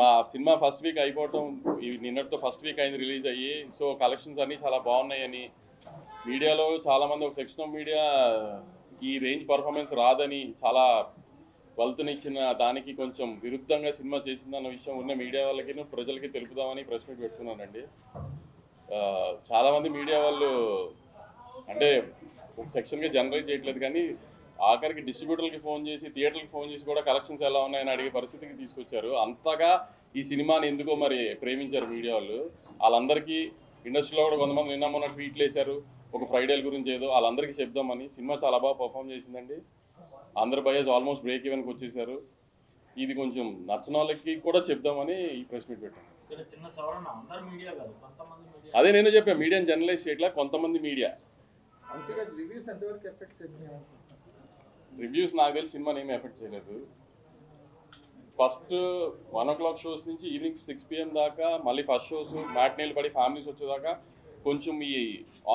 మా cinema first week అయిపోవటం నిన్నటితో ఫస్ట్ వీక్ అయింది రిలీజ్ అయ్యి. సో కలెక్షన్స్ అన్నీ చాలా బాగున్నాయని మీడియాలో చాలామంది, ఒక సెక్షన్ ఆఫ్ మీడియా ఈ రేంజ్ పర్ఫార్మెన్స్ రాదని చాలా వల్తునిచ్చిన దానికి కొంచెం విరుద్ధంగా సినిమా చేసిందన్న విషయం ఉన్న మీడియా వాళ్ళకి ప్రజలకి తెలుపుదామని ప్రెస్ మీట్ పెట్టుకున్నానండి. చాలామంది మీడియా వాళ్ళు అంటే ఒక సెక్షన్గా జనరేట్ చేయట్లేదు, కానీ ఆఖరికి డిస్ట్రిబ్యూటర్లకి ఫోన్ చేసి థియేటర్కి ఫోన్ చేసి కూడా కలెక్షన్స్ ఎలా ఉన్నాయని అడిగే పరిస్థితికి తీసుకొచ్చారు. అంతగా ఈ సినిమాని ఎందుకో మరి ప్రేమించారు మీడియా వాళ్ళు. వాళ్ళందరికీ ఇండస్ట్రీలో కూడా కొంతమంది నిన్న మొన్న ట్వీట్లు వేశారు ఒక ఫ్రైడేల గురించి ఏదో, వాళ్ళందరికీ చెప్దామని. సినిమా చాలా బాగా పర్ఫామ్ చేసిందండి. అందరు బయస్ ఆల్మోస్ట్ బ్రేక్ ఈవెన్కి వచ్చేసారు. ఇది కొంచెం నచ్చిన వాళ్ళకి కూడా చెప్దామని ఈ ప్రెస్ మీట్ పెట్టాను. అదే నేను చెప్పా, మీడియాని జర్నలైజ్ చేయట్లా, కొంతమంది మీడియా. రివ్యూస్ నాకు తెలిసి సినిమాని ఏమీ ఎఫెక్ట్ చేయలేదు. ఫస్ట్ 1 o'clock షోస్ నుంచి ఈవినింగ్ 6 PM దాకా, మళ్ళీ ఫస్ట్ షోస్ మ్యాట్నీలు పడి ఫ్యామిలీస్ వచ్చేదాకా కొంచెం ఈ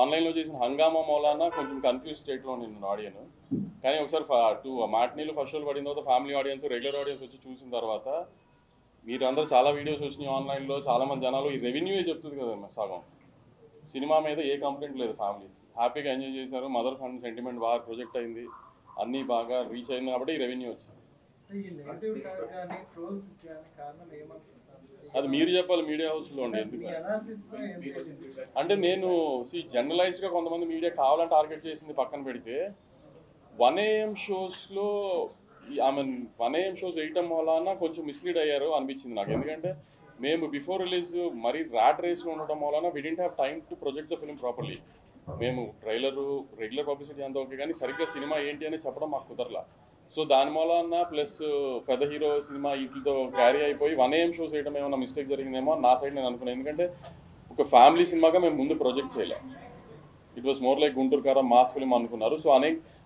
ఆన్లైన్లో చేసిన హంగామా మూలాన కొంచెం కన్ఫ్యూజ్ స్టేట్లో నేను ఆడియన్. కానీ ఒకసారి మ్యాట్నీలు ఫస్ట్ షోలు పడిన తర్వాత ఫ్యామిలీ ఆడియన్స్, రెగ్యులర్ ఆడియన్స్ వచ్చి చూసిన తర్వాత మీరందరూ చాలా వీడియోస్ వచ్చినాయి ఆన్లైన్లో, చాలామంది జనాలు ఈ రెవెన్యూయే చెప్తుంది కదా సగం. సినిమా మీద ఏ కంప్లైంట్ లేదు, ఫ్యామిలీస్ హ్యాపీగా ఎంజాయ్ చేశారు. మదర్ సన్ సెంటిమెంట్ బాగా ప్రొజెక్ట్ అయింది, అన్నీ బాగా రీచ్ అయింది కాబట్టి ఈ రెవెన్యూ వచ్చింది. అది మీరు చెప్పాలి మీడియా హౌస్లో ఉండి. ఎందుకు అంటే నేను జనరలైజ్డ్గా కొంతమంది మీడియా కావాలని టార్గెట్ చేసింది పక్కన పెడితే 1 AM షోస్లో ఐ మీన్ 1 AM షోస్ వేయటం వలన కొంచెం మిస్లీడ్ అయ్యారు అనిపించింది నాకు. ఎందుకంటే మేము బిఫోర్ రిలీజ్ మరీ ర్యాట్ రేస్లో ఉండటం వలన we didn't have time to project the film properly. మేము ట్రైలరు రెగ్యులర్ పబ్లిసిటీ అంతా ఓకే, కానీ సరిగ్గా సినిమా ఏంటి అని చెప్పడం మాకు కుదరలా. సో దాని మూలన ప్లస్ పెద్ద హీరో సినిమా వీటితో క్యారీ అయిపోయి 1 AM షోస్ వేయడం ఏమన్నా మిస్టేక్ జరిగిందేమో నా సైడ్ నేను అనుకున్నాను. ఎందుకంటే ఒక ఫ్యామిలీ సినిమాగా మేము ముందు ప్రొజెక్ట్ చేయలేం. It was more like Guntur కారం మాస్ ఫిల్మ్ అనుకున్నారు. సో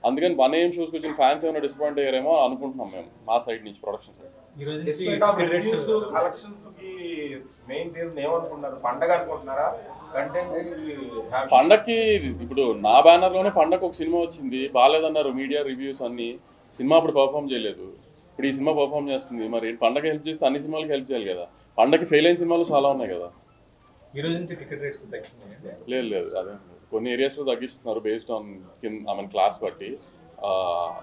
అందుకని 1 AM షోస్కి వచ్చిన ఫ్యాన్స్ ఏమైనా డిసప్పాయింట్ అయ్యారేమో అనుకుంటున్నాం మేము మా సైడ్ నుంచి, ప్రొడక్షన్ సైడ్. పండక్కి ఇప్పుడు నా బ్యానర్లోనే పండగ ఒక సినిమా వచ్చింది, బాగాలేదన్నారు మీడియా రివ్యూస్ అన్ని. సినిమా అప్పుడు పర్ఫామ్ చేయలేదు, ఇప్పుడు ఈ సినిమా పర్ఫామ్ చేస్తుంది. మరి పండగ హెల్ప్ చేస్తే అన్ని సినిమాలకి హెల్ప్ చేయాలి కదా. పండగకి ఫెయిల్ అయిన సినిమాలు చాలా ఉన్నాయి కదా. లేదు అదే కొన్ని ఏరియాస్లో తగ్గిస్తున్నారు బేస్డ్ ఆన్ క్లాస్ బట్టి.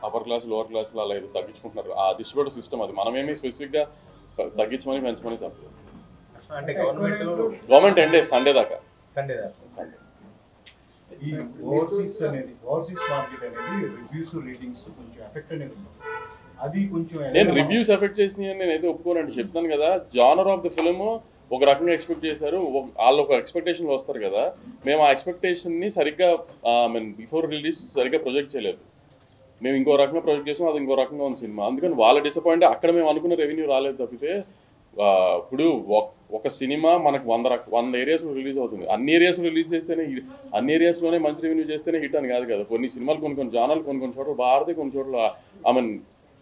అప్పర్ క్లాస్ లోవర్ క్లాస్లో అలా ఏదో తగ్గించుకుంటున్నారు. ఆ డిస్ట్రిబ్యూటర్ సిస్టమ్ అది. మనమేమి స్పెసిఫిక్గా తగ్గించమని పెంచమని చెప్పలేదు. గవర్నమెంట్ ఎండ్ సండే దాకా. ఈ ఓవర్సీస్ మార్కెట్ అనేది రివ్యూస్ రేటింగ్స్ కొంచెం ఎఫెక్ట్ అనేది ఉంది. అది కొంచెం నేను రివ్యూస్ ఎఫెక్ట్ చేసినాయి అని నేనైతే ఒప్పుకోనండి. చెప్తాను కదా, జానర్ ఆఫ్ ద ఫిల్మ్ ఒక రకంగా ఎక్స్పెక్ట్ చేశారు, వాళ్ళు ఒక ఎక్స్పెక్టేషన్లో వస్తారు కదా. మేము ఆ ఎక్స్పెక్టేషన్ని సరిగ్గా బిఫోర్ రిలీజ్ సరిగ్గా ప్రొజెక్ట్ చేయలేదు. మేము ఇంకో రకంగా ప్రొజెక్ట్ చేసాం, అది ఇంకో రకంగా ఉంది సినిమా. అందుకని వాళ్ళ డిసప్పాయింట్. అక్కడ మేము అనుకున్న రెవెన్యూ రాలేదు తప్పితే. ఇప్పుడు ఒక సినిమా మనకు 100 ఏరియాస్లో రిలీజ్ అవుతుంది. అన్ని ఏరియాస్లో రిలీజ్ చేస్తేనే, అన్ని ఏరియాస్లోనే మంచి రెవెన్యూ చేస్తేనే హిట్ అని కాదు కదా. కొన్ని సినిమాలు కొన్ని జానర్లు కొన్ని చోట్ల బాగా ఆడితే, కొన్ని చోట్ల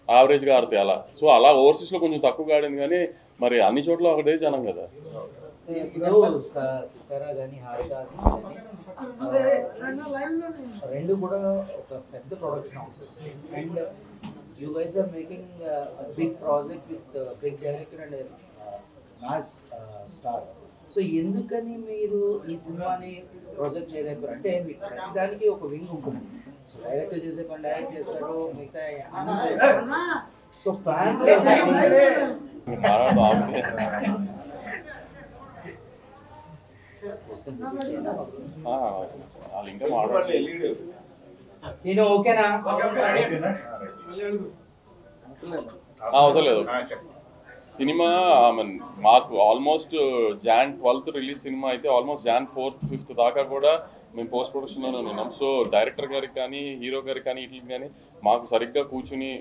యావరేజ్గా ఆడితే అలా. సో అలా ఓవర్సీస్లో కొంచెం తక్కువగా ఆడింది, కానీ మరి అన్ని చోట్ల ఒకటే జనం కదా. రెండు కూడా ఒక పెద్ద production houses and you guys are making a big project with big director and mass star. So ఎందుకని మీరు ఈ సినిమాని ప్రాజెక్ట్ చేయలేకపోయారు? అంటే మీకు ప్రతిదానికి ఒక వింగ్ ఉంటుంది. సో డైరెక్టర్ చేసే పని డైరెక్ట్ చేస్తాడు, మిగతా సో ఫ్యాన్స్ ఇంకా మాట్లాడలేదు. ఓకేనా? అవసరం లేదు. సినిమా మాకు almost Jan 12th release cinema అయితే ఆల్మోస్ట్ Jan 4th 5th దాకా కూడా మేము పోస్ట్ ప్రొడక్షన్లోనే ఉన్నాం. సో డైరెక్టర్ గారికి కానీ హీరో గారికి కానీ వీటికి కానీ మాకు సరిగ్గా కూర్చుని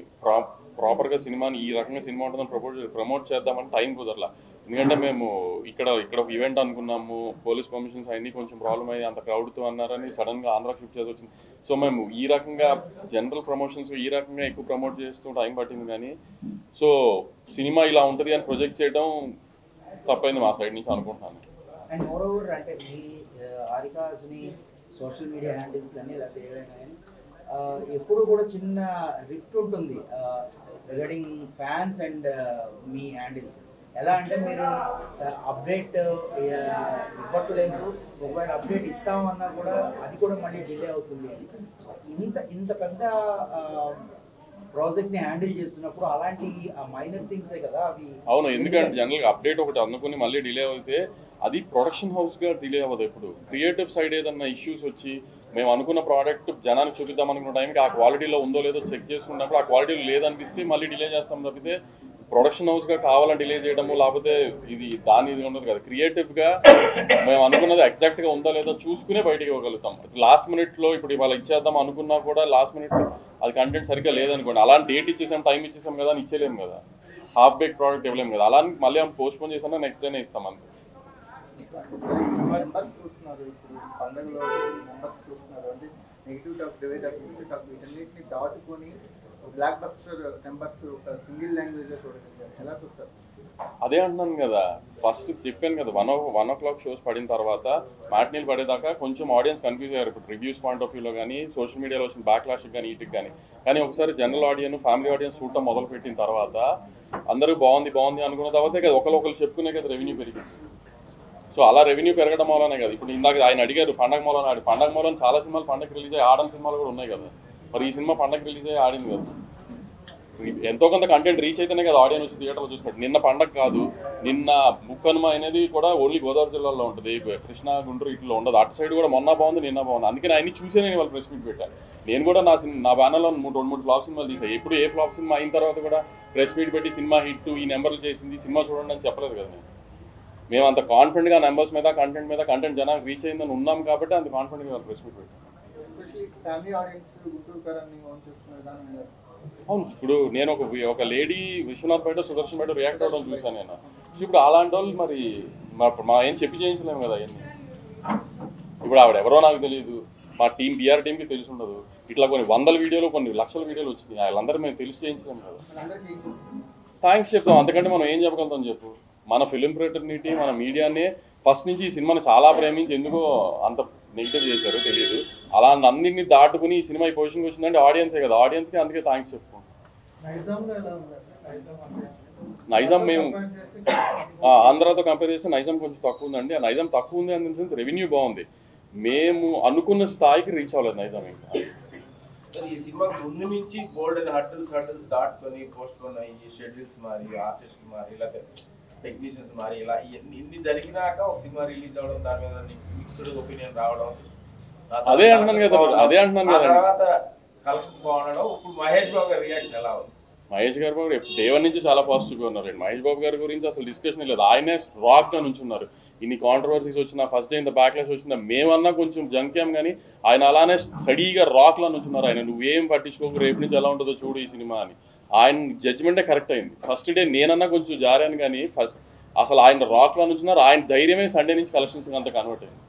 ప్రాపర్గా సినిమాని ఈ రకంగా సినిమా ఉంటుందని ప్రమోట్ చేద్దామని టైం కుదరలా. ఎందుకంటే మేము ఇక్కడ ఒక ఈవెంట్ అనుకున్నాము, పోలీస్ పర్మిషన్స్ అన్నీ కొంచెం ప్రాబ్లం అయ్యి అంత క్రౌడ్తో అన్నారని సడన్గా ఆంధ్రా షిఫ్ట్ చేసి వచ్చింది. సో మేము ఈ రకంగా జనరల్ ప్రమోషన్స్ ఈ రకంగా ఎక్కువ ప్రమోట్ చేస్తూ టైం పట్టింది. కానీ సో సినిమా ఇలా ఉంటుంది అని ప్రొజెక్ట్ చేయడం తప్పైంది మా సైడ్ నుంచి అనుకుంటున్నాను. అండ్ మోర్ ఓవర్ అంటే మీ ఆరికాస్ని సోషల్ మీడియా హ్యాండిల్స్ కానీ లేకపోతే ఏవైనా కానీ ఎప్పుడు కూడా చిన్న రిఫ్ట్ ఉంటుంది regarding fans and me handles. ఎలా అంటే మీరు అప్డేట్ ఇవ్వట్లేదు, ఒకవేళ అప్డేట్ ఇస్తామన్నా కూడా అది కూడా మళ్ళీ డిలే అవుతుంది. ఇంత పెద్ద ప్రాజెక్ట్ ని హ్యాండిల్ చేస్తున్నప్పుడు అలాంటి మైనర్ థింగ్సే కదా అవి. అవును, ఎందుకంటే జనరల్గా అప్డేట్ ఒకటి అనుకుని మళ్ళీ డిలే అయితే అది ప్రొడక్షన్ హౌస్గా డిలే అవ్వదు. ఎప్పుడు క్రియేటివ్ సైడ్ ఏదన్నా ఇష్యూస్ వచ్చి మేము అనుకున్న ప్రోడక్ట్ జనానికి చూపిద్దాం అనుకున్న టైంకి ఆ క్వాలిటీలో ఉందో లేదో చెక్ చేసుకున్నప్పుడు ఆ క్వాలిటీలో లేదనిపిస్తే మళ్ళీ డిలే చేస్తాం తప్పితే ప్రొడక్షన్ హౌస్గా కావాలని డిలే చేయడము లేకపోతే ఇది ఉండదు కదా. క్రియేటివ్గా మేము అనుకున్నది ఎగ్జాక్ట్గా ఉందో లేదో చూసుకునే బయటకి ఇవ్వగలుగుతాం. లాస్ట్ మినిట్లో ఇప్పుడు ఇవాళ ఇచ్చేద్దాం అనుకున్నా కూడా లాస్ట్ మినిట్ అది కంటెంట్ సరిగ్గా లేదనుకోండి, అలాంటి డేట్ ఇచ్చేసాం టైం ఇచ్చేసాం కదా అని ఇచ్చేలేము కదా, హాఫ్ బేక్ ప్రోడక్ట్ ఇవ్వలేము కదా. అలా మళ్ళీ పోస్ట్ పోన్ చేసినా నెక్స్ట్ డేనే ఇస్తాం అంతే. చూస్తున్నారు ఇప్పుడు పండుగలో నెంబర్స్ చూస్తున్నారు అంటే negative talk, divide talk, positive talk వీటన్నిటిని దాటుకొని బ్లాక్ బస్టర్ నెంబర్స్ ఒక సింగిల్ లాంగ్వేజ్ లో చూడగలిగారు. ఎలా చూస్తారు? అదే అంటున్నాను కదా, ఫస్ట్ చెప్పాను కదా 1 o'clock షోస్ పడిన తర్వాత మ్యాట్నీలు పడేదాకా కొంచెం ఆడియన్స్ కన్ఫ్యూజ్ అయ్యారు. ఇప్పుడు రివ్యూస్ పాయింట్ ఆఫ్ వ్యూలో కానీ సోషల్ మీడియాలో వచ్చిన బ్యాక్ లాష్ కానీ వీటికి కానీ ఒకసారి జనరల్ ఆడియన్స్ ఫ్యామిలీ ఆడియన్స్ చూడటం మొదలు పెట్టిన తర్వాత అందరూ బాగుంది అనుకున్న తర్వాతే కదా ఒకరు చెప్పుకునే కదా రెవెన్యూ పెరిగింది. సో అలా రెవెన్యూ పెరగడం వల్లనే కదా. ఇప్పుడు ఇందాక ఆయన అడిగారు పండగ మూలం చాలా సినిమాలు పండగ రిలీజ్ అయ్యి ఆడని సినిమాలు కూడా ఉన్నాయి కదా. మరి ఈ సినిమా పండగ రిలీజ్ అయ్యి ఆడింది కదా. ఎంతో కొంత కంటెంట్ రీచ్ అయితేనే కదా ఆడియన్స్ వచ్చి థియేటర్లో చూస్తాడు. నిన్న పండగ కాదు, నిన్న ముక్కనుమ అనేది కూడా ఓన్లీ గోదావరి జిల్లాలో ఉంటుంది, కృష్ణా గుంటూరు ఇట్లో ఉండదు. అటు సైడ్ కూడా మొన్న బాగుంది నిన్న బాగుంది. అందుకని ఆయన్ని చూసే నేను వాళ్ళు ప్రెస్ మీట్ పెట్టాను. నేను కూడా నా బ్యానర్లో 2-3 ఫ్లాప్ సినిమాలు తీసాను. ఎప్పుడు ఏ ఫ్లాప్ సినిమా అయిన తర్వాత కూడా ప్రెస్ మీట్ పెట్టి సినిమా హిట్ ఈ నెంబర్లు చేసింది సినిమా చూడండి అని చెప్పలేదు కదా. మేము అంత కాన్ఫిడెంట్గా నెంబర్స్ మీద కంటెంట్ జనానికి రీచ్ అయిందని ఉన్నాం కాబట్టి అంత కాన్ఫిడెంట్గా వాళ్ళు ప్రెస్ మీట్ పెట్టాను. అవును, ఇప్పుడు నేను ఒక లేడీ విశ్వనాథ్ బయట సుదర్శన్ బయట రియాక్ట్ అవ్వడం చూసాను నేను. ఇప్పుడు అలాంటి వాళ్ళు మరి మా ఏం చెప్పి చేయించలేము కదా అవన్నీ. ఇప్పుడు ఆవిడ ఎవరో నాకు తెలియదు, మా బీఆర్ టీంకి తెలిసి ఉండదు. ఇట్లా కొన్ని 100 వీడియోలు కొన్ని లక్షల వీడియోలు వచ్చింది, వాళ్ళందరూ మేము తెలిసి చేయించలేము కదా. థ్యాంక్స్ చెప్తాం, అంతకంటే మనం ఏం చెప్పగలుగుతాం చెప్పు. మన ఫిలిం ఫ్రెటర్నిటీ మన మీడియానే ఫస్ట్ నుంచి ఈ సినిమాని చాలా ప్రేమించి ఎందుకో అంత నెగిటివ్ చేశారు తెలియదు. అలా అన్నింటినీ దాటుకుని ఈ సినిమా ఈ పొజిషన్కి వచ్చిందంటే ఆడియన్సే కదా. ఆడియన్స్కి అందుకే థ్యాంక్స్ చెప్పుకోం. నైజాం మేము ఆంధ్రాతో కంపేర్ చేస్తే నైజాం కొంచెం తక్కువ ఉందండి. ఆ నైజాం తక్కువ ఉంది అనే సెన్స్ రెవెన్యూ బాగుంది, మేము అనుకున్న స్థాయికి రీచ్ అవ్వలేదు నైజాం. ఇంకా ఈ సినిమా ముందు నుంచి బోల్డ్ అండ్ హర్డల్స్ దాటుకొని పోస్ట్ పోన్ అయ్యి షెడ్యూల్స్ మారి ఆర్టిస్ట్ మారి ఇలా టెక్నీషియన్స్ మారి ఇలా ఇన్ని జరిగినాక ఒక సినిమా రిలీజ్ అవ్వడం, దాని మీద మిక్స్డ్ ఒపీనియన్ రావడం, అదే అంటున్నాను కదా. తర్వాత కలెక్షన్ బాగుండడం. ఇప్పుడు మహేష్ బాబు గారి రియాక్షన్ ఎలా ఉంది? మహేష్ గారు బాబు డే 1 నుంచి చాలా పాజిటివ్గా ఉన్నారండి. మహేష్ బాబు గారి గురించి అసలు డిస్కషన్ లేదు. ఆయనే రాక్గా నుంచున్నారు. ఇన్ని కాంట్రవర్సీస్ వచ్చినా ఫస్ట్ డే ఇంత బ్యాక్లాష్ వచ్చినా మేమన్నా కొంచెం జంక్యాం కానీ ఆయన అలానే స్టడీగా రాక్లా నుంచున్నారు. ఆయన నువ్వేం పట్టించుకోకు, రేపు నుంచి ఎలా ఉంటుందో చూడు ఈ సినిమా అని. ఆయన జడ్జిమెంటే కరెక్ట్ అయింది. ఫస్ట్ డే నేనన్నా కొంచెం జారాను కానీ అసలు ఆయన రాక్లా నుంచున్నారు. ఆయన ధైర్యమే సండే నుంచి కలెక్షన్స్ అంతా కన్వర్ట్ అయింది.